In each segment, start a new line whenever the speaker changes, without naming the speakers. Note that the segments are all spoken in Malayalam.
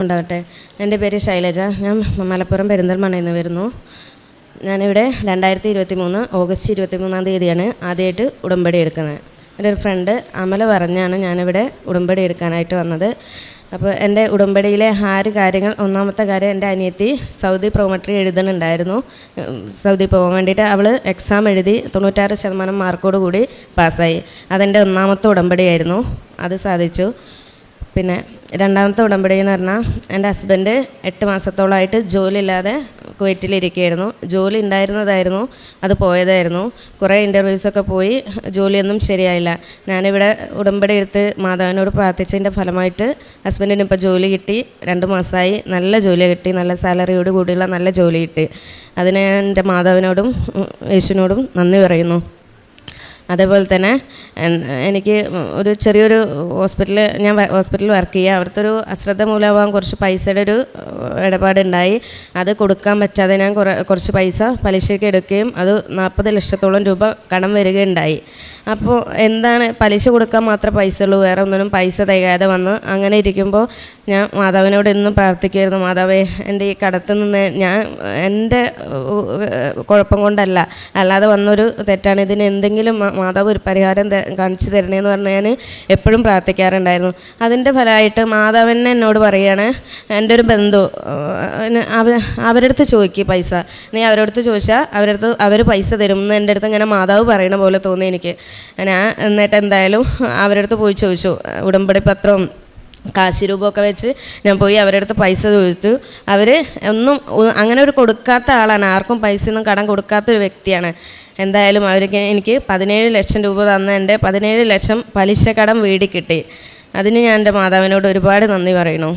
ഉണ്ടാകട്ടെ. എൻ്റെ പേര് ശൈലജ. ഞാൻ മലപ്പുറം പെരിന്തൽമണ്ണയിൽ നിന്ന് വരുന്നു. ഞാനിവിടെ 2023 ഓഗസ്റ്റ് 23-ാം തീയതിയാണ് ആദ്യമായിട്ട് ഉടമ്പടി എടുക്കുന്നത്. എൻ്റെ ഒരു ഫ്രണ്ട് അമല പറഞ്ഞാണ് ഞാനിവിടെ ഉടമ്പടി എടുക്കാനായിട്ട് വന്നത്. അപ്പോൾ എൻ്റെ ഉടമ്പടിയിലെ 6 കാര്യങ്ങൾ, ഒന്നാമത്തെ കാര്യം, എൻ്റെ അനിയത്തി സൗദി പ്രോമെട്രി എഴുതുന്നുണ്ടായിരുന്നു. സൗദി പോകാൻ വേണ്ടിയിട്ട് അവൾ എക്സാം എഴുതി 96% മാർക്കോട് കൂടി പാസ്സായി. അതെൻ്റെ ഒന്നാമത്തെ ഉടമ്പടിയായിരുന്നു. അത് സാധിച്ചു. പിന്നെ രണ്ടാമത്തെ ഉടമ്പടി എന്ന് പറഞ്ഞാൽ, എൻ്റെ ഹസ്ബൻഡ് 8 മാസത്തോളമായിട്ട് ജോലി ഇല്ലാതെ കുവൈറ്റിലിരിക്കുകയായിരുന്നു. ജോലി ഉണ്ടായിരുന്നതായിരുന്നു, അത് പോയതായിരുന്നു. കുറേ ഇൻ്റർവ്യൂസൊക്കെ പോയി, ജോലിയൊന്നും ശരിയായില്ല. ഞാനിവിടെ ഉടമ്പടി എടുത്ത് മാതാവിനോട് പ്രാർത്ഥിച്ചതിൻ്റെ ഫലമായിട്ട് ഹസ്ബൻഡിന് ഇപ്പോൾ ജോലി കിട്ടി. 2 മാസമായി. നല്ല ജോലി കിട്ടി, നല്ല സാലറിയോട് കൂടിയുള്ള നല്ല ജോലി കിട്ടി. അതിന് എൻ്റെ മാതാവിനോടും യേശുവിനോടും നന്ദി പറയുന്നു. അതേപോലെ തന്നെ എനിക്ക് ഒരു ചെറിയൊരു ഞാൻ ഹോസ്പിറ്റലിൽ വർക്ക് ചെയ്യുക. അവിടുത്തെ ഒരു അശ്രദ്ധ മൂലമാകാൻ കുറച്ച് പൈസയുടെ ഒരു ഇടപാടുണ്ടായി. അത് കൊടുക്കാൻ പറ്റാതെ ഞാൻ കുറച്ച് പൈസ പലിശയ്ക്ക് എടുക്കുകയും അത് 40 ലക്ഷത്തോളം രൂപ കടം വരികയുണ്ടായി. അപ്പോൾ എന്താണ്, പലിശ കൊടുക്കാൻ മാത്രമേ പൈസ ഉള്ളൂ, വേറെ ഒന്നിനും പൈസ തികയാതെ വന്ന്. അങ്ങനെ ഇരിക്കുമ്പോൾ ഞാൻ മാതാവിനോട് എന്നും പ്രാർത്ഥിക്കുമായിരുന്നു, മാതാവേ എൻ്റെ ഈ കടത്തിൽ നിന്ന് എൻ്റെ കുഴപ്പം കൊണ്ടല്ല, അല്ലാതെ വന്നൊരു തെറ്റാണ്, ഇതിന് എന്തെങ്കിലും മാതാവ് ഒരു പരിഹാരം കാണിച്ചു തരണേന്ന് പറഞ്ഞ് ഞാൻ എപ്പോഴും പ്രാർത്ഥിക്കാറുണ്ടായിരുന്നു. അതിൻ്റെ ഫലമായിട്ട് മാതാവിനെ എന്നോട് പറയുകയാണ്, എൻ്റെ ഒരു ബന്ധു അവരുടെ അടുത്ത് ചോദിക്കുക പൈസ, നീ അവരുടെ അടുത്ത് ചോദിച്ചാൽ അവർ പൈസ തരും എന്ന് എൻ്റെ അടുത്ത് ഇങ്ങനെ മാതാവ് പറയണ പോലെ തോന്നി എനിക്ക്. ഞാൻ എന്നിട്ട് എന്തായാലും അവരുടെ അടുത്ത് പോയി ചോദിച്ചു. ഉടമ്പടി പത്രവും കാശ് രൂപമൊക്കെ വെച്ച് ഞാൻ പോയി അവരുടെ അടുത്ത് പൈസ ചോദിച്ചു. അവർ ഒന്നും അങ്ങനെ ഒരു കൊടുക്കാത്ത ആളാണ്, ആർക്കും പൈസ ഒന്നും കടം കൊടുക്കാത്തൊരു വ്യക്തിയാണ്. എന്തായാലും എനിക്ക് 17 ലക്ഷം രൂപ തന്ന എൻ്റെ 17 ലക്ഷം പലിശ കടം വീടി കിട്ടി. അതിന് ഞാൻ എൻ്റെ മാതാവിനോട് ഒരുപാട് നന്ദി പറയുന്നു.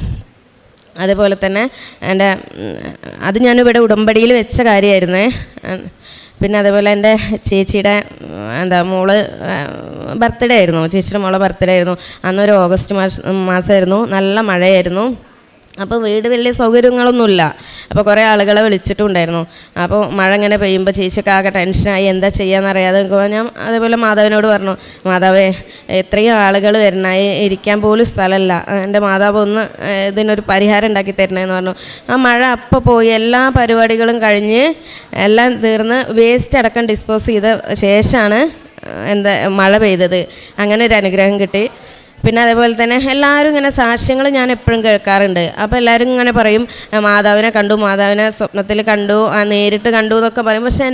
അതേപോലെ തന്നെ അത് ഞാനിവിടെ ഉടമ്പടിയിൽ വെച്ച കാര്യമായിരുന്നേ. പിന്നെ അതേപോലെ എൻ്റെ ചേച്ചിയുടെ മോള് ബർത്ത്ഡേ ആയിരുന്നു. ചേച്ചിയുടെ മോളെ ബർത്ത്ഡേ ആയിരുന്നു. അന്നൊരു ഓഗസ്റ്റ് മാസമായിരുന്നു. നല്ല മഴയായിരുന്നു. അപ്പോൾ വീട് വലിയ സൗകര്യങ്ങളൊന്നുമില്ല. അപ്പോൾ കുറേ ആളുകളെ വിളിച്ചിട്ടുണ്ടായിരുന്നു. അപ്പോൾ മഴ ഇങ്ങനെ പെയ്യുമ്പോൾ ചേച്ചിയൊക്കെ ആകെ ടെൻഷനായി, എന്താ ചെയ്യാമെന്നറിയാതെ നിൽക്കുമ്പോൾ ഞാൻ അതേപോലെ മാതാവിനോട് പറഞ്ഞു, മാതാവേ എത്രയും ആളുകൾ വരണായി, ഇരിക്കാൻ പോലും സ്ഥലമല്ല, എൻ്റെ മാതാവ് ഒന്ന് ഇതിനൊരു പരിഹാരം ഉണ്ടാക്കി തരണേന്ന് പറഞ്ഞു. ആ മഴ അപ്പോൾ പോയി. എല്ലാ പരിപാടികളും കഴിഞ്ഞ് എല്ലാം തീർന്ന് വേസ്റ്റ് അടക്കം ഡിസ്പോസ് ചെയ്ത ശേഷമാണ് മഴ പെയ്തത്. അങ്ങനെ ഒരു അനുഗ്രഹം കിട്ടി. പിന്നെ അതേപോലെ തന്നെ എല്ലാവരും ഇങ്ങനെ സാക്ഷ്യങ്ങൾ ഞാൻ എപ്പോഴും കേൾക്കാറുണ്ട്. അപ്പോൾ എല്ലാവരും ഇങ്ങനെ പറയും, മാതാവിനെ കണ്ടു, മാതാവിനെ സ്വപ്നത്തിൽ കണ്ടു, നേരിട്ട് കണ്ടു എന്നൊക്കെ പറയും. പക്ഷേ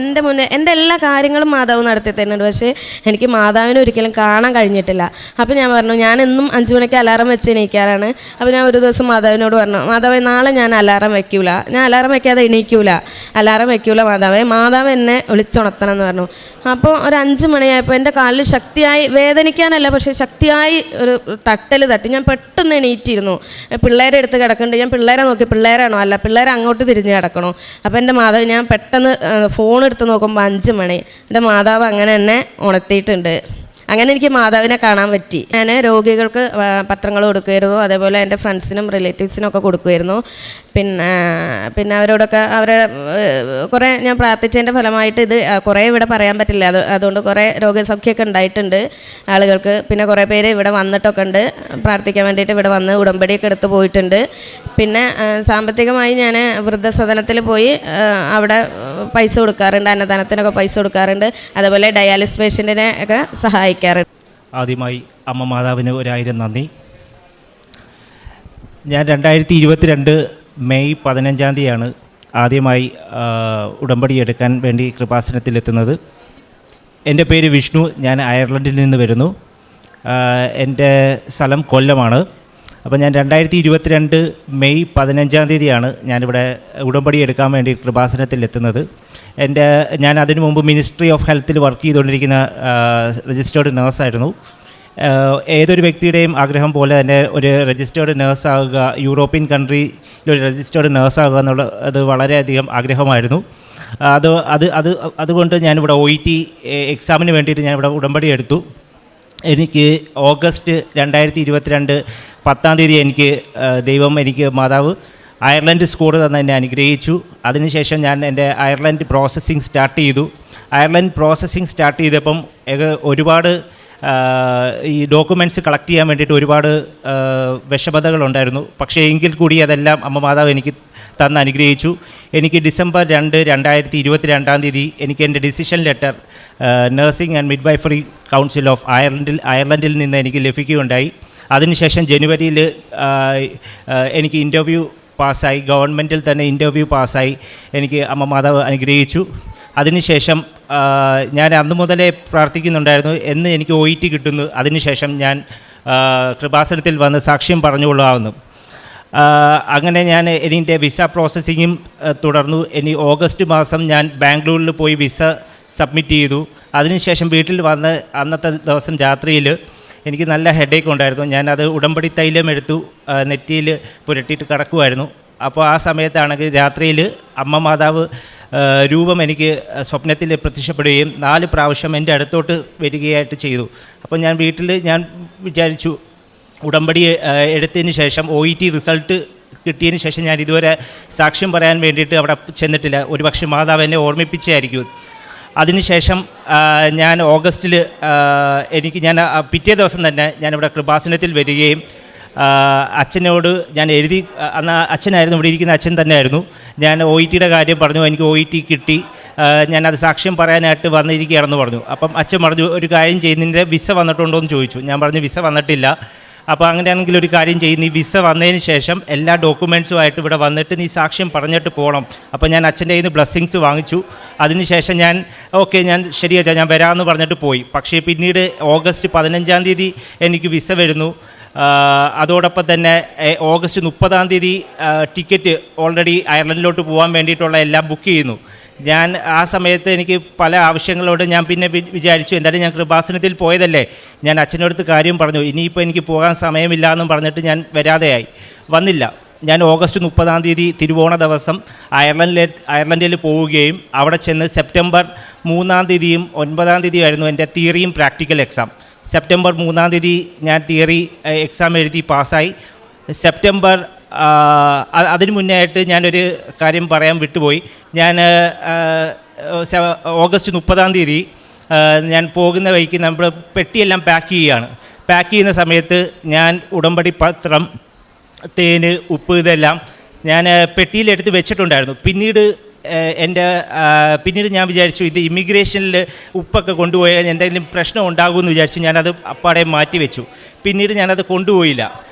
എൻ്റെ എല്ലാ കാര്യങ്ങളും മാതാവ് നടത്തി തരുന്നുണ്ട്. പക്ഷേ എനിക്ക് മാതാവിനെ ഒരിക്കലും കാണാൻ കഴിഞ്ഞിട്ടില്ല. അപ്പോൾ ഞാൻ പറഞ്ഞു, ഞാൻ എന്നും 5 മണിക്ക് അലാറം വെച്ച് എണീക്കാറാണ്. അപ്പോൾ ഞാൻ ഒരു ദിവസം മാതാവിനോട് പറഞ്ഞു, മാതാവേ നാളെ ഞാൻ അലാറം വയ്ക്കൂല, ഞാൻ അലാറം വയ്ക്കാതെ എണീക്കൂല, അലാറം വയ്ക്കൂല മാതാവേ, മാതാവ് എന്നെ വിളിച്ചുണർത്തണം എന്ന് പറഞ്ഞു. അപ്പോൾ ഒരു 5 മണിയായപ്പോൾ എൻ്റെ കാലിൽ ശക്തിയായി, വേദനിക്കാനല്ല പക്ഷേ ശക്തിയായി ഒരു തട്ടൽ തട്ടി. ഞാൻ പെട്ടെന്ന് എണീറ്റിരുന്നു. പിള്ളേരെ എടുത്ത് കിടക്കുന്നുണ്ട്. ഞാൻ പിള്ളേരെ നോക്കി, പിള്ളേരാണോ? അല്ല, പിള്ളേരെ അങ്ങോട്ട് തിരിഞ്ഞ് കിടക്കണോ. അപ്പോൾ എൻ്റെ മാതാവ്, ഞാൻ പെട്ടെന്ന് ഫോൺ എടുത്ത് നോക്കുമ്പോൾ 5 മണി. എൻ്റെ മാതാവ് അങ്ങനെ എന്നെ ഉണർത്തിയിട്ടുണ്ട്. അങ്ങനെ എനിക്ക് മാതാവിനെ കാണാൻ പറ്റി. ഞാൻ രോഗികൾക്ക് പത്രങ്ങൾ കൊടുക്കുമായിരുന്നു. അതേപോലെ എൻ്റെ ഫ്രണ്ട്സിനും റിലേറ്റീവ്സിനൊക്കെ കൊടുക്കുമായിരുന്നു. പിന്നെ അവരോടൊക്കെ കുറേ ഞാൻ പ്രാർത്ഥിച്ചതിൻ്റെ ഫലമായിട്ട് ഇത് കുറേ ഇവിടെ പറയാൻ പറ്റില്ല. അതുകൊണ്ട് കുറേ രോഗസൗഖ്യമൊക്കെ ഉണ്ടായിട്ടുണ്ട് ആളുകൾക്ക്. പിന്നെ കുറേ പേര് ഇവിടെ വന്നിട്ടൊക്കെ ഉണ്ട് പ്രാർത്ഥിക്കാൻ വേണ്ടിയിട്ട്. ഇവിടെ വന്ന് ഉടമ്പടിയൊക്കെ എടുത്ത് പോയിട്ടുണ്ട്. പിന്നെ സാമ്പത്തികമായി ഞാൻ വൃദ്ധസദനത്തിൽ പോയി അവിടെ പൈസ കൊടുക്കാറുണ്ട്, അന്നദാനത്തിനൊക്കെ പൈസ കൊടുക്കാറുണ്ട്. അതേപോലെ ഡയാലിസിസ് പേഷ്യൻറ്റിനെ ഒക്കെ സഹായിക്കാറുണ്ട്.
ആദ്യമായി അമ്മ മാതാവിന് 1000 നന്ദി. ഞാൻ 2022 മെയ് 15-ാം തീയതിയാണ് ആദ്യമായി ഉടമ്പടി എടുക്കാൻ വേണ്ടി കൃപാസനത്തിലെത്തുന്നത്. എൻ്റെ പേര് വിഷ്ണു. ഞാൻ അയർലൻഡിൽ നിന്ന് വരുന്നു. എൻ്റെ സ്ഥലം കൊല്ലമാണ്. അപ്പോൾ ഞാൻ 2022 മെയ് 15-ാം തീയതിയാണ് ഞാനിവിടെ ഉടമ്പടി എടുക്കാൻ വേണ്ടി കൃപാസനത്തിലെത്തുന്നത്. ഞാൻ അതിനു മുമ്പ് മിനിസ്ട്രി ഓഫ് ഹെൽത്തിൽ വർക്ക് ചെയ്തുകൊണ്ടിരിക്കുന്ന രജിസ്റ്റേർഡ് നേഴ്സായിരുന്നു. ഏതൊരു വ്യക്തിയുടെയും ആഗ്രഹം പോലെ തന്നെ ഒരു രജിസ്റ്റേർഡ് നേഴ്സാകുക, യൂറോപ്യൻ കൺട്രിയിലൊരു രജിസ്റ്റേർഡ് നേഴ്സാകുക എന്നുള്ളത് വളരെയധികം ആഗ്രഹമായിരുന്നു. അതുകൊണ്ട് ഞാനിവിടെ OET എക്സാമിന് വേണ്ടിയിട്ട് ഞാനിവിടെ ഉടമ്പടി എടുത്തു. എനിക്ക് ഓഗസ്റ്റ് 2022 10-ാം തീയതി എനിക്ക് മാതാവ് അയർലൻഡ് സ്കോർ തന്നെ എന്നെ അനുഗ്രഹിച്ചു. അതിനുശേഷം ഞാൻ എൻ്റെ അയർലൻഡ് പ്രോസസ്സിങ് സ്റ്റാർട്ട് ചെയ്തു. അയർലൻഡ് പ്രോസസ്സിങ് സ്റ്റാർട്ട് ചെയ്തപ്പം ഒരുപാട് ഈ ഡോക്യുമെൻറ്റ്സ് കളക്ട് ചെയ്യാൻ വേണ്ടിയിട്ട് ഒരുപാട് വിഷമതകളുണ്ടായിരുന്നു. പക്ഷേ എങ്കിൽ കൂടി അതെല്ലാം അമ്മ മാതാവ് എനിക്ക് തന്ന് അനുഗ്രഹിച്ചു. എനിക്ക് ഡിസംബർ 2, 2022 എനിക്ക് എൻ്റെ decision letter nursing and midwifery council of അയർലൻഡിൽ നിന്ന് എനിക്ക് ലഭിക്കുകയുണ്ടായി. അതിനുശേഷം ജനുവരിയിൽ എനിക്ക് ഇൻ്റർവ്യൂ പാസ്സായി, ഗവൺമെൻറ്റിൽ തന്നെ ഇൻ്റർവ്യൂ പാസ്സായി എനിക്ക് അമ്മ മാതാവ് അനുഗ്രഹിച്ചു. അതിനുശേഷം ഞാൻ അന്ന് മുതലേ പ്രാർത്ഥിക്കുന്നുണ്ടായിരുന്നു എന്ന് എനിക്ക് OET കിട്ടുന്നു, അതിനുശേഷം ഞാൻ കൃപാസനത്തിൽ വന്ന് സാക്ഷ്യം പറഞ്ഞുകൊള്ളാവുന്നു. അങ്ങനെ ഞാൻ എൻ്റെ വിസ പ്രോസസ്സിങ്ങും തുടർന്നു. ഇനി ഓഗസ്റ്റ് മാസം ഞാൻ ബാംഗ്ലൂരിൽ പോയി വിസ സബ്മിറ്റ് ചെയ്തു. അതിനുശേഷം വീട്ടിൽ വന്ന് അന്നത്തെ ദിവസം രാത്രിയിൽ എനിക്ക് നല്ല ഹെഡേക്ക് ഉണ്ടായിരുന്നു. ഞാനത് ഉടമ്പടി തൈലം എടുത്തു നെറ്റിയിൽ പുരട്ടിയിട്ട് കിടക്കുമായിരുന്നു. അപ്പോൾ ആ സമയത്താണെങ്കിൽ രാത്രിയിൽ അമ്മ മാതാവ് രൂപം എനിക്ക് സ്വപ്നത്തിൽ പ്രത്യക്ഷപ്പെടുകയും 4 പ്രാവശ്യം എൻ്റെ അടുത്തോട്ട് വരികയായിട്ട് ചെയ്തു. അപ്പോൾ ഞാൻ വീട്ടിൽ വിചാരിച്ചു ഉടമ്പടി എടുത്തതിന് ശേഷം OET റിസൾട്ട് കിട്ടിയതിന് ശേഷം ഞാൻ ഇതുവരെ സാക്ഷ്യം പറയാൻ വേണ്ടിയിട്ട് അവിടെ ചെന്നിട്ടില്ല. ഒരുപക്ഷെ മാതാവ് എന്നെ ഓർമ്മിപ്പിച്ചായിരിക്കും. അതിനുശേഷം ഞാൻ ഓഗസ്റ്റിൽ ഞാൻ പിറ്റേ ദിവസം തന്നെ ഞാനിവിടെ കൃപാസനത്തിൽ വരികയും അച്ഛനോട് ഞാൻ എഴുതി, അന്ന് അച്ഛനായിരുന്നു ഇവിടെ ഇരിക്കുന്ന അച്ഛൻ തന്നെയായിരുന്നു. ഞാൻ OETയുടെ കാര്യം പറഞ്ഞു, എനിക്ക് OET കിട്ടി, ഞാനത് സാക്ഷ്യം പറയാനായിട്ട് വന്നിരിക്കുകയാണെന്ന് പറഞ്ഞു. അപ്പം അച്ഛൻ പറഞ്ഞു ഒരു കാര്യം ചെയ്യുന്നതിൻ്റെ വിസ വന്നിട്ടുണ്ടോ എന്ന് ചോദിച്ചു. ഞാൻ പറഞ്ഞു വിസ വന്നിട്ടില്ല. അപ്പോൾ അങ്ങനെയാണെങ്കിൽ ഒരു കാര്യം ചെയ്യും, നീ വിസ വന്നതിന് ശേഷം എല്ലാ ഡോക്യുമെൻറ്റ്സുമായിട്ട് ഇവിടെ വന്നിട്ട് നീ സാക്ഷ്യം പറഞ്ഞിട്ട് പോകണം. അപ്പോൾ ഞാൻ അച്ഛൻ്റെ കയ്യിൽ നിന്ന് ബ്ലെസ്സിങ്സ് വാങ്ങിച്ചു. അതിനുശേഷം ഞാൻ ഞാൻ ശരിയാച്ചാ ഞാൻ വരാമെന്ന് പറഞ്ഞിട്ട് പോയി. പക്ഷേ പിന്നീട് ഓഗസ്റ്റ് 15 എനിക്ക് വിസ വരുന്നു. അതോടൊപ്പം തന്നെ ഓഗസ്റ്റ് 30 ടിക്കറ്റ് ഓൾറെഡി അയർലൻഡിലോട്ട് പോകാൻ വേണ്ടിയിട്ടുള്ള എല്ലാം ബുക്ക് ചെയ്യുന്നു. ഞാൻ ആ സമയത്ത് എനിക്ക് പല ആവശ്യങ്ങളോട് ഞാൻ പിന്നെ വിചാരിച്ചു എന്തായാലും ഞാൻ കൃപാസനത്തിൽ പോയതല്ലേ, ഞാൻ അച്ഛനടുത്ത് കാര്യം പറഞ്ഞു, ഇനിയിപ്പോൾ എനിക്ക് പോകാൻ സമയമില്ല എന്നും പറഞ്ഞിട്ട് ഞാൻ വരാതെയായി വന്നില്ല. ഞാൻ ഓഗസ്റ്റ് 30 തിരുവോണ ദിവസം അയർലൻഡിൽ പോവുകയും അവിടെ ചെന്ന് സെപ്റ്റംബർ 3 9 ആയിരുന്നു എൻ്റെ തിയറിയും പ്രാക്ടിക്കൽ എക്സാം. സെപ്റ്റംബർ 3 ഞാൻ തിയറി എക്സാം എഴുതി പാസ്സായി. സെപ്റ്റംബർ അതിന് മുന്നേ ആയിട്ട് ഞാനൊരു കാര്യം പറയാൻ വിട്ടുപോയി. ഞാൻ ഓഗസ്റ്റ് 30 ഞാൻ പോകുന്ന വഴിക്ക് നമ്മൾ പെട്ടിയെല്ലാം പാക്ക് ചെയ്യുകയാണ്. പാക്ക് ചെയ്യുന്ന സമയത്ത് ഞാൻ ഉടമ്പടി പത്രം, തേന്, ഉപ്പ് ഇതെല്ലാം ഞാൻ പെട്ടിയിലെടുത്ത് വെച്ചിട്ടുണ്ടായിരുന്നു. പിന്നീട് ഞാൻ വിചാരിച്ചു ഇത് ഇമിഗ്രേഷനിൽ ഉപ്പൊക്കെ കൊണ്ടുപോയാൽ എന്തെങ്കിലും പ്രശ്നം ഉണ്ടാകുമെന്ന് വിചാരിച്ചു ഞാനത് അപ്പാടെ മാറ്റി വെച്ചു. പിന്നീട് ഞാനത് കൊണ്ടുപോയില്ല.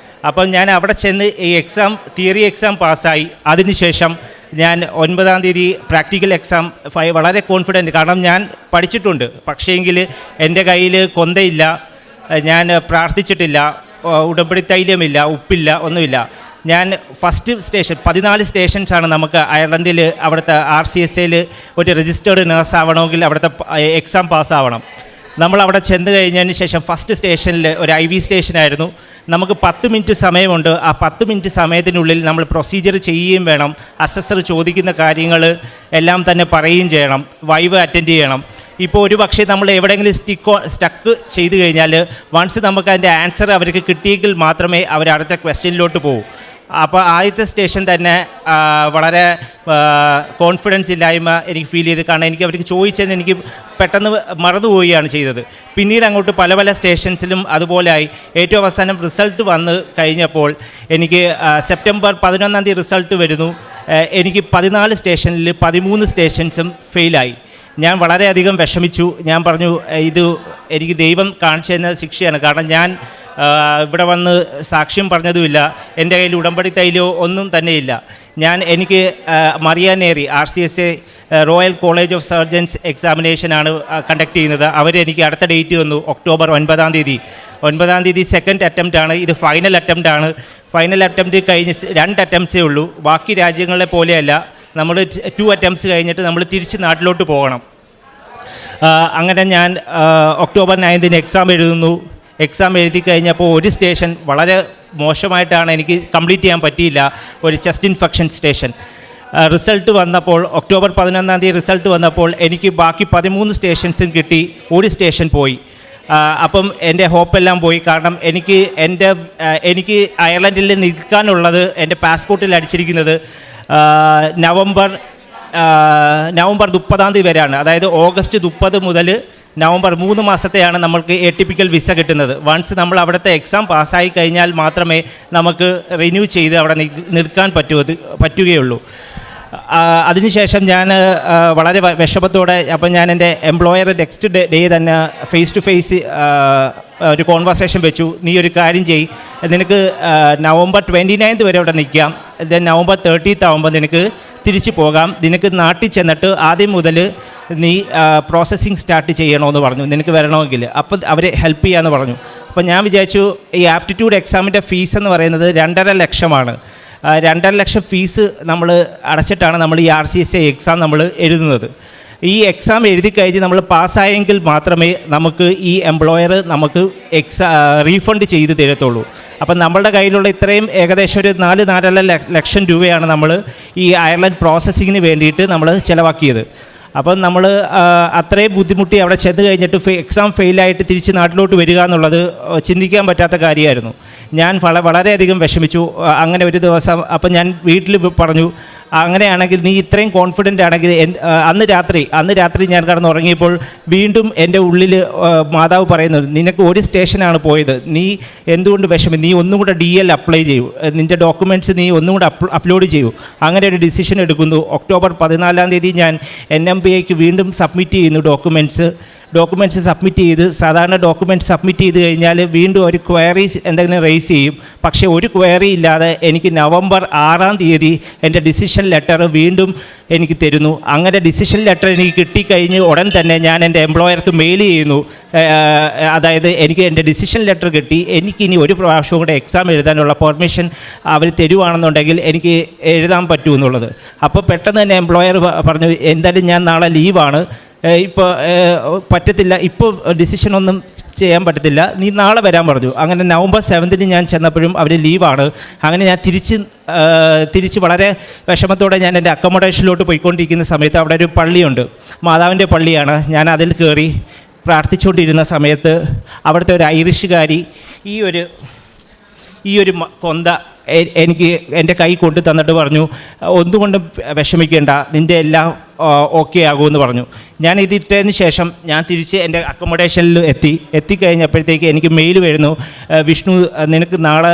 അപ്പം ഞാൻ അവിടെ ചെന്ന് ഈ തിയറി എക്സാം പാസ്സായി. അതിനുശേഷം ഞാൻ 9 പ്രാക്ടിക്കൽ എക്സാം വളരെ കോൺഫിഡൻറ്റ്, കാരണം ഞാൻ പഠിച്ചിട്ടുണ്ട്. പക്ഷേങ്കിൽ എൻ്റെ കയ്യിൽ കൊന്തയില്ല, ഞാൻ പ്രാർത്ഥിച്ചിട്ടില്ല, ഉടമ്പടി തൈലമില്ല, ഉപ്പില്ല, ഒന്നുമില്ല. ഞാൻ ഫസ്റ്റ് സ്റ്റേഷൻ 14 സ്റ്റേഷൻസാണ് നമുക്ക് അയർലൻഡിൽ. അവിടുത്തെ RCSAയിൽ ഒരു രജിസ്റ്റേർഡ് നേഴ്സ് ആവണമെങ്കിൽ അവിടുത്തെ എക്സാം പാസ്സാവണം. നമ്മളവിടെ ചെന്ന് കഴിഞ്ഞതിന് ശേഷം ഫസ്റ്റ് സ്റ്റേഷനിൽ ഒരു IV സ്റ്റേഷനായിരുന്നു. നമുക്ക് 10 മിനിറ്റ് സമയമുണ്ട്. ആ 10 മിനിറ്റ് സമയത്തിനുള്ളിൽ നമ്മൾ പ്രൊസീജിയർ ചെയ്യുകയും വേണം. അസസർ ചോദിക്കുന്ന കാര്യങ്ങൾ എല്ലാം തന്നെ പറയുകയും ചെയ്യണം. വൈവ് അറ്റൻഡ് ചെയ്യണം. ഇപ്പോൾ ഒരു പക്ഷേ നമ്മൾ എവിടെയെങ്കിലും സ്റ്റക്ക് ചെയ്ത് കഴിഞ്ഞാൽ വൺസ് നമുക്ക് അതിൻ്റെ ആൻസർ അവർക്ക് കിട്ടിയെങ്കിൽ മാത്രമേ അവർ അടുത്ത ക്വസ്റ്റ്യനിലോട്ട് പോകൂ. അപ്പോൾ ആദ്യത്തെ സ്റ്റേഷൻ തന്നെ വളരെ കോൺഫിഡൻസ് ഇല്ലായ്മ എനിക്ക് ഫീൽ ചെയ്ത്, കാരണം എനിക്ക് അവർക്ക് ചോദിച്ചതിന് എനിക്ക് പെട്ടെന്ന് മറന്നുപോവുകയാണ് ചെയ്തത്. പിന്നീട് അങ്ങോട്ട് പല പല സ്റ്റേഷൻസിലും അതുപോലെയായി. ഏറ്റവും അവസാനം റിസൾട്ട് വന്ന് കഴിഞ്ഞപ്പോൾ എനിക്ക് സെപ്റ്റംബർ 11 റിസൾട്ട് വരുന്നു. എനിക്ക് 14 സ്റ്റേഷനിൽ 13 സ്റ്റേഷൻസും ഫെയിലായി. ഞാൻ വളരെയധികം വിഷമിച്ചു. ഞാൻ പറഞ്ഞു ഇത് എനിക്ക് ദൈവം കാണിച്ചു തന്ന ശിക്ഷയാണ്. കാരണം ഞാൻ ഇവിടെ വന്ന് സാക്ഷ്യം പറഞ്ഞതുമില്ല, എൻ്റെ കയ്യിൽ ഉടമ്പടി തൈലോ ഒന്നും തന്നെയില്ല. എനിക്ക് മറിയാനേറി RCSA royal college of surgeons എക്സാമിനേഷനാണ് കണ്ടക്ട് ചെയ്യുന്നത്. അവരെനിക്ക് അടുത്ത ഡേറ്റ് തന്നു, ഒക്ടോബർ 9 സെക്കൻഡ് അറ്റംപ്റ്റാണ്. ഇത് ഫൈനൽ അറ്റംപ്റ്റാണ്. ഫൈനൽ അറ്റംപ്റ്റ് കഴിഞ്ഞ് 2 അറ്റംപ്റ്റ്സേ ഉള്ളൂ. ബാക്കി രാജ്യങ്ങളെ പോലെയല്ല, നമ്മൾ 2 അറ്റംപ്റ്റ്സ് കഴിഞ്ഞിട്ട് നമ്മൾ തിരിച്ച് നാട്ടിലോട്ട് പോകണം. അങ്ങനെ ഞാൻ ഒക്ടോബർ 9 എക്സാം എഴുതുന്നു. എക്സാം എഴുതി കഴിഞ്ഞപ്പോൾ ഒരു സ്റ്റേഷൻ വളരെ മോശമായിട്ടാണ്, എനിക്ക് കംപ്ലീറ്റ് ചെയ്യാൻ പറ്റിയില്ല. ഒരു ചെസ്റ്റ് ഇൻഫെക്ഷൻ സ്റ്റേഷൻ. റിസൾട്ട് വന്നപ്പോൾ ഒക്ടോബർ 11 റിസൾട്ട് വന്നപ്പോൾ എനിക്ക് ബാക്കി 13 സ്റ്റേഷൻസും കിട്ടി, ഒരു സ്റ്റേഷൻ പോയി. അപ്പം എൻ്റെ ഹോപ്പെല്ലാം പോയി. കാരണം എനിക്ക് അയർലൻഡിൽ നിൽക്കാനുള്ളത് എൻ്റെ പാസ്പോർട്ടിൽ അടിച്ചിരിക്കുന്നത് നവംബർ 30 വരെയാണ്. അതായത് ഓഗസ്റ്റ് 30 മുതൽ നവംബർ 3 മാസത്തെയാണ് നമ്മൾക്ക് എടിപിക്കൽ വിസ കിട്ടുന്നത്. വൺസ് നമ്മൾ അവിടുത്തെ എക്സാം പാസ്സായി കഴിഞ്ഞാൽ മാത്രമേ നമുക്ക് റിന്യൂ ചെയ്ത് അവിടെ നിൽക്കാൻ പറ്റുകയുള്ളൂ. അതിനുശേഷം ഞാൻ വളരെ വിഷമത്തോടെ അപ്പം ഞാൻ എൻ്റെ എംപ്ലോയർ നെക്സ്റ്റ് ഡേ തന്നെ ഫേസ് ടു ഫേസ് ഒരു കോൺവെർസേഷൻ വെച്ചു. നീ ഒരു കാര്യം ചെയ്യ്, നിനക്ക് നവംബർ 29 വരെ അവിടെ നിൽക്കാം, ദെൻ നവംബർ 30 ആകുമ്പോൾ നിനക്ക് തിരിച്ചു പോകാം, നിനക്ക് നാട്ടിൽ ചെന്നിട്ട് ആദ്യം മുതൽ നീ പ്രോസസ്സിങ് സ്റ്റാർട്ട് ചെയ്യണമെന്ന് പറഞ്ഞു, നിനക്ക് വരണമെങ്കിൽ. അപ്പോൾ അവർ ഹെൽപ്പ് ചെയ്യാമെന്ന് പറഞ്ഞു. അപ്പോൾ ഞാൻ വിചാരിച്ചു ഈ ആപ്റ്റിറ്റ്യൂഡ് എക്സാമിൻ്റെ ഫീസ് എന്ന് പറയുന്നത് 2.5 ലക്ഷമാണ്. 2.5 ലക്ഷം ഫീസ് നമ്മൾ അടച്ചിട്ടാണ് നമ്മൾ ഈ RCSA എക്സാം നമ്മൾ എഴുതുന്നത്. ഈ എക്സാം എഴുതി കഴിഞ്ഞ് നമ്മൾ പാസ്സായെങ്കിൽ മാത്രമേ നമുക്ക് ഈ എംപ്ലോയർ നമുക്ക് റീഫണ്ട് ചെയ്ത് തരത്തുള്ളൂ. അപ്പം നമ്മളുടെ കയ്യിലുള്ള ഇത്രയും ഏകദേശം ഒരു 4-4.5 ലക്ഷം രൂപയാണ് നമ്മൾ ഈ അയർലൻഡ് പ്രോസസ്സിങ്ങിന് വേണ്ടിയിട്ട് നമ്മൾ ചിലവാക്കിയത്. അപ്പം നമ്മൾ അത്രയും ബുദ്ധിമുട്ടി അവിടെ ചെന്ന് കഴിഞ്ഞിട്ട് എക്സാം ഫെയിലായിട്ട് തിരിച്ച് നാട്ടിലോട്ട് വരിക എന്നുള്ളത് ചിന്തിക്കാൻ പറ്റാത്ത കാര്യമായിരുന്നു. ഞാൻ വളരെയധികം വിഷമിച്ചു. അങ്ങനെ ഒരു ദിവസം അപ്പം ഞാൻ വീട്ടിൽ പറഞ്ഞു, അങ്ങനെയാണെങ്കിൽ നീ ഇത്രയും കോൺഫിഡൻ്റ് ആണെങ്കിൽ അന്ന് രാത്രി ഞാൻ കിടന്നുറങ്ങിയപ്പോൾ വീണ്ടും എൻ്റെ ഉള്ളിൽ മാതാവ് പറയുന്നത്, നിനക്ക് ഒരു സ്റ്റേഷനാണ് പോയത്, നീ എന്തുകൊണ്ട് വിഷമം, നീ ഒന്നും കൂടെ DL അപ്ലൈ ചെയ്യൂ, നിൻ്റെ ഡോക്യുമെൻറ്റ്സ് നീ ഒന്നും കൂടെ അപ്ലോഡ് ചെയ്യൂ. അങ്ങനെ ഒരു ഡിസിഷൻ എടുക്കുന്നു. ഒക്ടോബർ 14 ഞാൻ NMBAക്ക് വീണ്ടും സബ്മിറ്റ് ചെയ്യുന്നു ഡോക്യുമെൻറ്റ്സ് സബ്മിറ്റ് ചെയ്ത്. സാധാരണ ഡോക്യുമെൻറ്റ്സ് സബ്മിറ്റ് ചെയ്ത് കഴിഞ്ഞാൽ വീണ്ടും ഒരു ക്വയറീസ് എന്തെങ്കിലും റേസ് ചെയ്യും. പക്ഷേ ഒരു ക്വയറി ഇല്ലാതെ എനിക്ക് നവംബർ 6 എൻ്റെ ഡിസിഷൻ ലെറ്റർ വീണ്ടും എനിക്ക് തരുന്നു. അങ്ങനെ ഡിസിഷൻ ലെറ്റർ എനിക്ക് കിട്ടിക്കഴിഞ്ഞ് ഉടൻ തന്നെ ഞാൻ എൻ്റെ എംപ്ലോയർക്ക് മെയിൽ ചെയ്യുന്നു. അതായത് എനിക്ക് എൻ്റെ ഡിസിഷൻ ലെറ്റർ കിട്ടി, എനിക്കിനി ഒരു പ്രാവശ്യം കൂടെ എക്സാം എഴുതാനുള്ള പെർമിഷൻ അവർ തരുവാണെന്നുണ്ടെങ്കിൽ എനിക്ക് എഴുതാൻ പറ്റുമെന്നുള്ളത്. അപ്പോൾ പെട്ടെന്ന് തന്നെ എംപ്ലോയർ പറഞ്ഞു, എന്തായാലും ഞാൻ നാളെ ലീവാണ്, ഇപ്പോൾ പറ്റത്തില്ല, ഇപ്പോൾ ഡിസിഷനൊന്നും ചെയ്യാൻ പറ്റത്തില്ല, നീ നാളെ വരാൻ പറഞ്ഞു. അങ്ങനെ നവംബർ 7 ഞാൻ ചെന്നപ്പോഴും അവർ ലീവാണ്. അങ്ങനെ ഞാൻ തിരിച്ച് വളരെ വിഷമത്തോടെ ഞാൻ എൻ്റെ അക്കോമഡേഷനിലോട്ട് പോയിക്കൊണ്ടിരിക്കുന്ന സമയത്ത് അവിടെ ഒരു പള്ളിയുണ്ട്, മാതാവിൻ്റെ പള്ളിയാണ്. ഞാൻ അതിൽ കയറി പ്രാർത്ഥിച്ചുകൊണ്ടിരുന്ന സമയത്ത് അവിടുത്തെ ഒരു ഐറിഷുകാരി ഈ ഒരു കൊന്ത എനിക്ക് എൻ്റെ കൈ കൊണ്ട് തന്നിട്ട് പറഞ്ഞു, ഒന്നുകൊണ്ടും വിഷമിക്കേണ്ട, നിൻ്റെ എല്ലാം ഓക്കെ ആകുമെന്ന് പറഞ്ഞു. ഞാൻ ഇതിട്ടതിന് ശേഷം ഞാൻ തിരിച്ച് എൻ്റെ അക്കോമഡേഷനിൽ എത്തിക്കഴിഞ്ഞപ്പോഴത്തേക്ക് എനിക്ക് മെയിൽ വരുന്നു, വിഷ്ണു നിനക്ക് നാളെ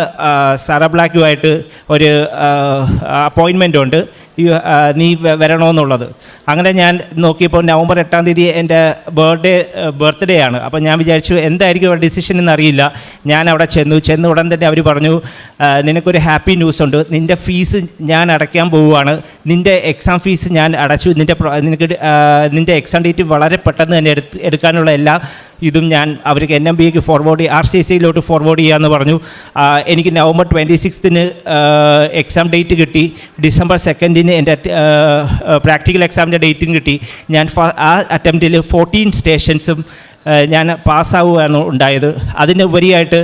സാറാ ബ്ലാക്കുമായിട്ട് ഒരു അപ്പോയിൻമെൻ്റ് ഉണ്ട്, നീ വരണമെന്നുള്ളത്. അങ്ങനെ ഞാൻ നോക്കിയപ്പോൾ നവംബർ 8 എൻ്റെ ബർത്ത്ഡേ ആണ്. അപ്പോൾ ഞാൻ വിചാരിച്ചു എന്തായിരിക്കും അവരുടെ ഡിസിഷൻ എന്നറിയില്ല. ഞാൻ അവിടെ ചെന്ന് ഉടൻ തന്നെ അവർ പറഞ്ഞു, നിനക്കൊരു ഹാപ്പി ന്യൂസ് ഉണ്ട്, നിൻ്റെ ഫീസ് ഞാൻ അടയ്ക്കാൻ പോവുകയാണ്, നിൻ്റെ എക്സാം ഫീസ് ഞാൻ അടച്ചു, നിൻ്റെ എക്സാം ഡേറ്റ് വളരെ പെട്ടെന്ന് തന്നെ എടുക്കാനുള്ള എല്ലാ ഇതും ഞാൻ അവർക്ക് NMBAക്ക് RCSAയിലോട്ട് ഫോർവേഡ് ചെയ്യാമെന്ന് പറഞ്ഞു. എനിക്ക് നവംബർ 26 എക്സാം ഡേറ്റ് കിട്ടി. ഡിസംബർ 2 എൻ്റെ പ്രാക്ടിക്കൽ എക്സാമിൻ്റെ ഡേറ്റും കിട്ടി. ഞാൻ ആ അറ്റംപ്റ്റിൽ 14 സ്റ്റേഷൻസും ഞാൻ പാസ്സാവുകയാണ് ഉണ്ടായത്. അതിനുപരിയായിട്ട്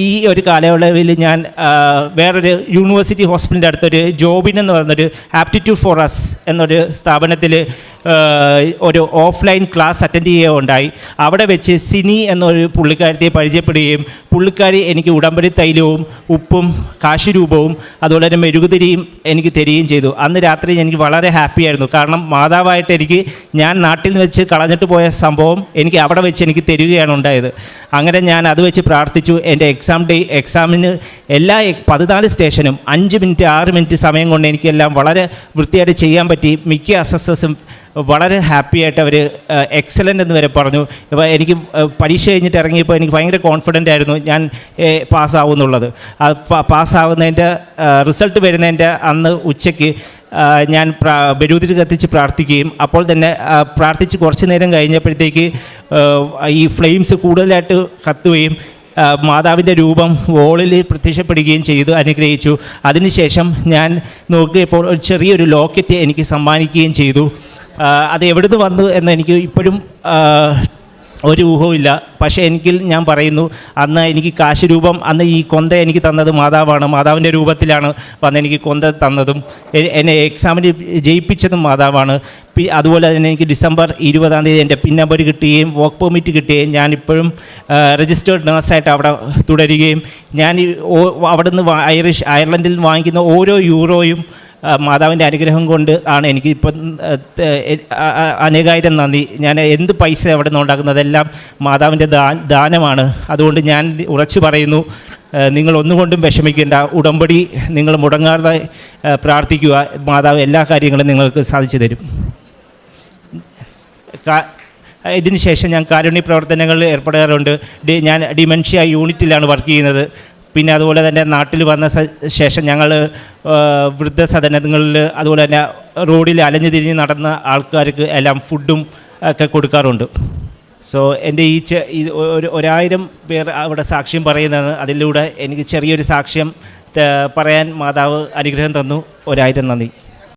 ഈ ഒരു കാലയളവിൽ ഞാൻ വേറൊരു യൂണിവേഴ്സിറ്റി ഹോസ്പിറ്റലിൻ്റെ അടുത്തൊരു ജോബിനെന്ന് പറയുന്നൊരു ആപ്റ്റിറ്റ്യൂഡ് ഫോർ അസ് എന്നൊരു സ്ഥാപനത്തിൽ ഒരു ഓഫ്ലൈൻ ക്ലാസ് അറ്റൻഡ് ചെയ്യുകയുണ്ടായി. അവിടെ വെച്ച് സിനി എന്നൊരു പുള്ളിക്കാരത്തെ പരിചയപ്പെടുകയും പുള്ളിക്കാരി എനിക്ക് ഉടമ്പടി തൈലവും ഉപ്പും കാശുരൂപവും അതുപോലെ തന്നെ മെഴുകുതിരിയും എനിക്ക് തരികയും ചെയ്തു. അന്ന് രാത്രി എനിക്ക് വളരെ ഹാപ്പിയായിരുന്നു. കാരണം മാതാവായിട്ട് ഞാൻ നാട്ടിൽ വെച്ച് കളഞ്ഞിട്ട് പോയ സംഭവം എനിക്ക് അവിടെ വെച്ച് എനിക്ക് തരികയാണ് ഉണ്ടായത്. അങ്ങനെ ഞാൻ അത് വെച്ച് പ്രാർത്ഥിച്ചു. എൻ്റെ എക്സാമിന് എല്ലാ 14 സ്റ്റേഷനും 5 മിനിറ്റ് 6 മിനിറ്റ് സമയം കൊണ്ട് എനിക്കെല്ലാം വളരെ വൃത്തിയായിട്ട് ചെയ്യാൻ പറ്റി. മിക്ക അസസ്സേഴ്സും വളരെ ഹാപ്പി ആയിട്ട് അവർ എക്സലൻ്റ് എന്ന് വരെ പറഞ്ഞു. ഇപ്പോൾ എനിക്ക് പരീക്ഷ കഴിഞ്ഞിട്ട് ഇറങ്ങിയപ്പോൾ എനിക്ക് ഭയങ്കര കോൺഫിഡൻ്റ് ആയിരുന്നു ഞാൻ പാസ്സാവുമെന്നുള്ളത്. പാസ്സാവുന്നതിൻ്റെ റിസൾട്ട് വരുന്നതിൻ്റെ അന്ന് ഉച്ചയ്ക്ക് ഞാൻ മെഴുകുതിരി കത്തിച്ച് പ്രാർത്ഥിക്കുകയും അപ്പോൾ തന്നെ പ്രാർത്ഥിച്ച് കുറച്ച് നേരം കഴിഞ്ഞപ്പോഴത്തേക്ക് ഈ ഫ്ലെയിംസ് കൂടുതലായിട്ട് കത്തുകയും മാതാവിൻ്റെ രൂപം വോളിൽ പ്രത്യക്ഷപ്പെടുകയും ചെയ്തു, അനുഗ്രഹിച്ചു. അതിനുശേഷം ഞാൻ നോക്കിയപ്പോൾ ഒരു ചെറിയൊരു ലോക്കറ്റ് എനിക്ക് സമ്മാനിക്കുകയും ചെയ്തു. അത് എവിടുന്ന് വന്നു എന്ന് എനിക്ക് ഇപ്പോഴും ഒരു ഊഹവുമില്ല. പക്ഷേ ഞാൻ പറയുന്നു, അന്ന് എനിക്ക് കാശുരൂപം, അന്ന് ഈ കൊന്ത എനിക്ക് തന്നത് മാതാവാണ്. മാതാവിൻ്റെ രൂപത്തിലാണ് വന്ന് എനിക്ക് കൊന്ത തന്നതും എന്നെ എക്സാമിന് ജയിപ്പിച്ചതും മാതാവാണ്. അതുപോലെ തന്നെ എനിക്ക് ഡിസംബർ 20 എൻ്റെ പിൻ നമ്പർ കിട്ടുകയും വർക്ക് പെർമിറ്റ് കിട്ടുകയും ഞാനിപ്പോഴും രജിസ്റ്റേർഡ് നേഴ്സായിട്ട് അവിടെ തുടരുകയും ഞാൻ അവിടെ നിന്ന് അയർലൻഡിൽ വാങ്ങിക്കുന്ന ഓരോ യൂറോയും മാതാവിൻ്റെ അനുഗ്രഹം കൊണ്ട് ആണ് എനിക്ക് ഇപ്പം അനേകായിരം നന്ദി. ഞാൻ എന്ത് പൈസ എവിടെ നിന്ന് ഉണ്ടാക്കുന്നതെല്ലാം മാതാവിൻ്റെ ദാനമാണ്. അതുകൊണ്ട് ഞാൻ ഉറച്ചു പറയുന്നു, നിങ്ങൾ ഒന്നുകൊണ്ടും വിഷമിക്കേണ്ട. ഉടമ്പടി നിങ്ങൾ മുടങ്ങാതെ പ്രാർത്ഥിക്കുക, മാതാവ് എല്ലാ കാര്യങ്ങളും നിങ്ങൾക്ക് സാധിച്ചു തരും. ഇതിന് ശേഷം ഞാൻ കാരുണ്യ പ്രവർത്തനങ്ങളിൽ ഏർപ്പെടാറുണ്ട്. ഞാൻ ഡിമെൻഷ്യ യൂണിറ്റിലാണ് വർക്ക് ചെയ്യുന്നത്. പിന്നെ അതുപോലെ തന്നെ നാട്ടിൽ വന്ന ശേഷം ഞങ്ങൾ വൃദ്ധസദനങ്ങളിൽ അതുപോലെ തന്നെ റോഡിൽ അലഞ്ഞു തിരിഞ്ഞ് നടന്ന ആൾക്കാർക്ക് എല്ലാം ഫുഡും ഒക്കെ കൊടുക്കാറുണ്ട്. സോ എൻ്റെ ഈ 1000 പേർ അവിടെ സാക്ഷ്യം പറയുന്നത്, അതിലൂടെ എനിക്ക് ചെറിയൊരു സാക്ഷ്യം പറയാൻ മാതാവ് അനുഗ്രഹം തന്നു. 1000 നന്ദി.